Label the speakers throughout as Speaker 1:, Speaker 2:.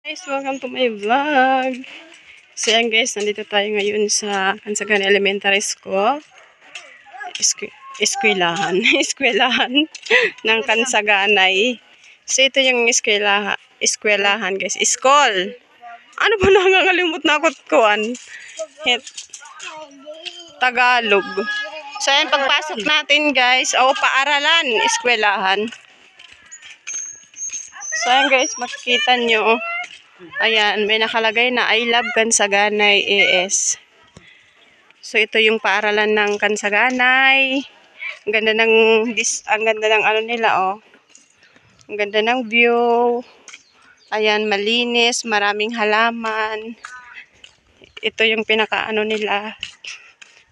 Speaker 1: Guys, welcome to my vlog. So yan guys, nandito tayo ngayon sa Kansagan Elementary School. Eskwelahan. Eskwelahan ng Kansaganay. So ito yung eskwelahan guys. School. Ano ba nangangalimot na ako kuan? Tagalog. So yan, pagpasok natin guys, paaralan, eskwelahan. So yan guys, makikita nyo. Ayan, may nakalagay na I love Kansaganay AS. So ito yung paaralan ng Kansaganay. Ang ganda ng ano nila oh. Ang ganda ng view. Ayan, malinis, maraming halaman. Ito yung pinakaano nila.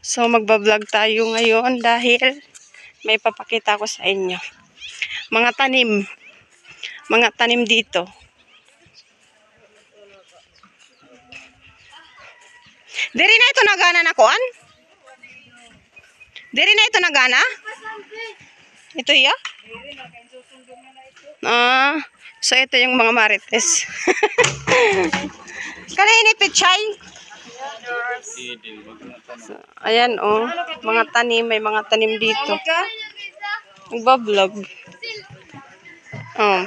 Speaker 1: So magba-vlog tayo ngayon dahil may papakita ko sa inyo. Mga tanim dito. Diri na ito nagana na kuan? Diri na ito nagana? Ito iya? So ito yung mga marites. Kana ini pichay? So, ayan oh, mga tanim, may mga tanim dito. Nagba-vlog. Oh.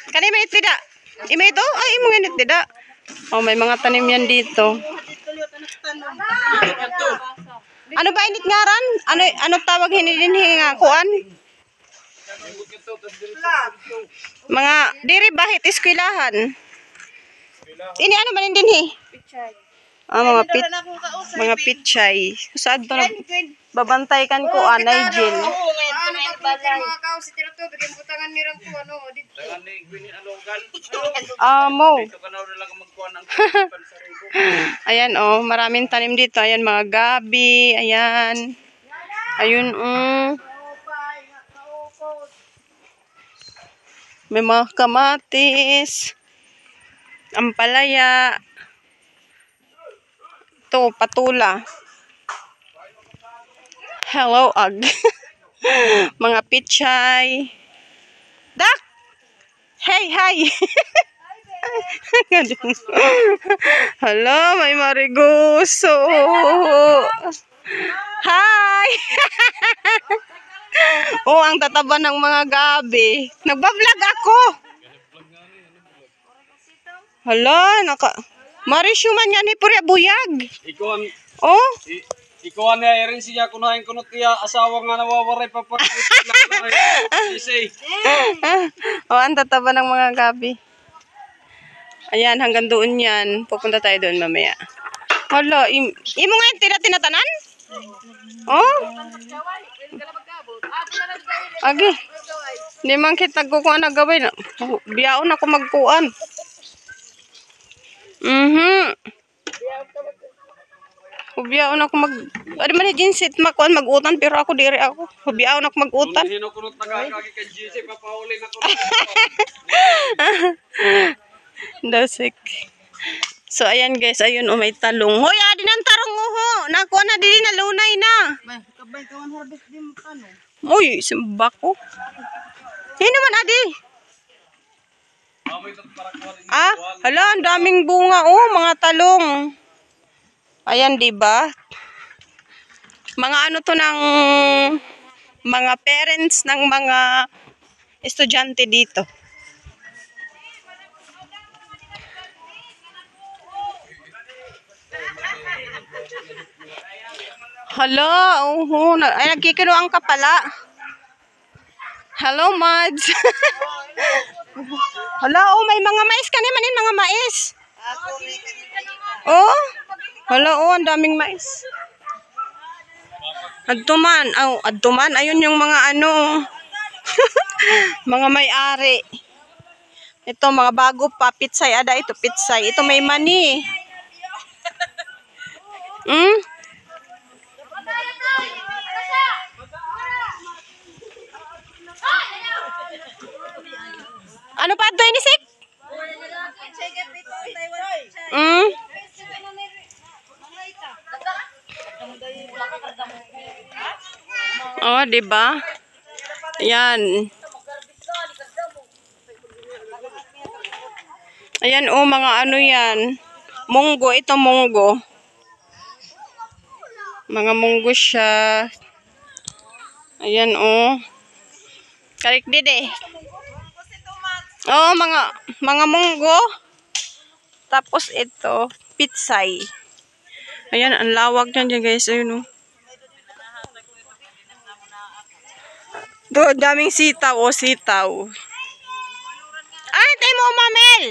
Speaker 1: Kana may tida. Ime ito? Ay, mga init tida. Oh, may mga tanim yan dito. Ano ba init ngaran? Ano tawag hinidinhi nga kuan? Mga diri bahit eskwelahan. Ini ano man dinhi? Pichay. Mga pichay. Saan to babantay kan ko anay gel. Mo. Ayan oh, maraming tanim dito. Ayan mga gabi, ayan. Ayun may mga kamatis, ampalaya. Ito, patula. Hello, ag. Mga pichay. Dak! Hey, hi! Hello, may mariguso. Hi! Oh, ang tataba ng mga gabi. Nagbablog ako. Hala, Marisyuman yan ni Purya Buyag.
Speaker 2: Ikaw ang
Speaker 1: Oh?
Speaker 2: na rin siya kunahin kunot kaya asawa nga nawawaray pa pa.
Speaker 1: Oh, ang tataba ng mga gabi. Ayan, hanggang doon yan. Pupunta tayo doon mamaya. Hala, imo nga yung tinatanan? Oh? Agi. Hindi man kita nagkukuha na gawin. Biyaon ako magkuhan. Hubiyaon ako Adi man jinsit makuan magutan pero ako diri ako. Hubiyaon ako magutan.
Speaker 2: Sino kunot nagakagi kay GC papauli na ko.
Speaker 1: Dasik. So ayan guys, ayun may talong. Hoy, adi nang tarong ho. Nakuha na dili na lunay na.
Speaker 3: Kabay kawan harvest din mo kano.
Speaker 1: Uy, simba ko. Hindi man adi. Hala, ang daming bunga mga talong. Ayan, di ba? Mga ano to ng mga parents ng mga estudyante dito. Hala, ay nagkikinuang ka pala. Hello, Mads. Hala, may mga mais ka naman mga mais. Oh, hala, ang daming mais. Adtuman, ayun yung mga ano, mga may-ari. Ito, mga bago pa, pitsay, ito pitsay. Ito may mani. Ano pa ito, inisik? Oh, diba? Yan. Ayan oh, mga ano yan. Munggo, ito munggo. Mga munggo siya. Ayan oh. Karik dede. Oh, mga munggo. Tapos ito, pitsay. Ayan, ang lawak niyan dyan guys. Ayun oh. Do, daming sitaw oh, sitaw. Ay, tayo mo, Mamel.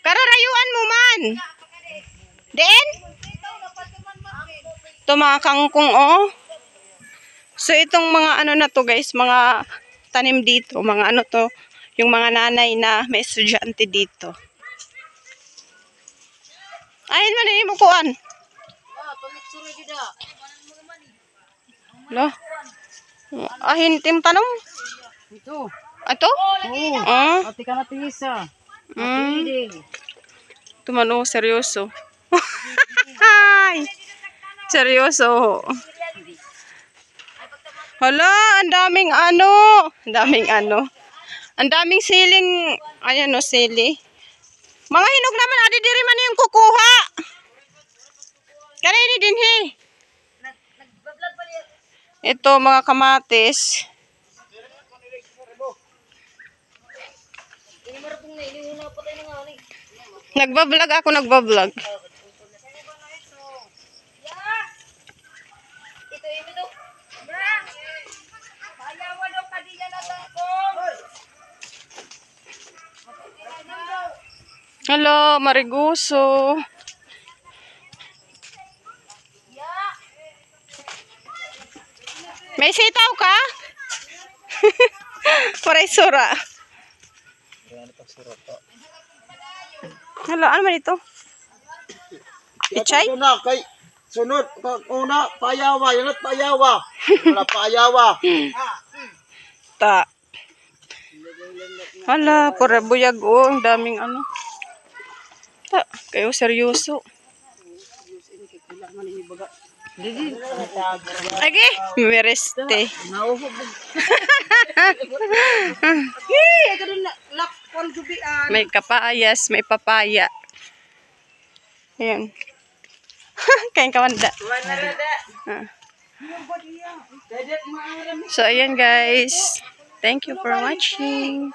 Speaker 1: Kararayuan mo man. Den? Ito mga kangkong oh. So itong mga ano na to guys, mga tanim dito, mga ano to, yung mga nanay na may estudyante dito. Ayun man din mo kuan. Lo. Ahin tim tanong.
Speaker 3: Ito.
Speaker 1: Ato?
Speaker 3: Oo.
Speaker 1: Ah.
Speaker 3: Ati ka na tingisa.
Speaker 1: Tumano seryoso. Ay. Seryoso. Hala, ang daming ano. Ang daming ano. Ang daming siling, ayan o, sili. Mga hinog naman, adi diri man yung kukuha. Kanini din he. Ito, mga kamatis. Nagbablog ako, nagbablog. Hello, Mariguso. May sitaw ka? Paray sura. Hello, ano man ito? Ichay?
Speaker 2: Ito na, kay sunod, una, payawa, yun at payawa. Wala payawa.
Speaker 1: Ta. Hala, para buyag oh, ang daming ano. Ta, kayo seryoso. Age, mereste. May kapayas, may papaya. Ayan. Kain kamanda. So, ayan guys. Thank you for watching.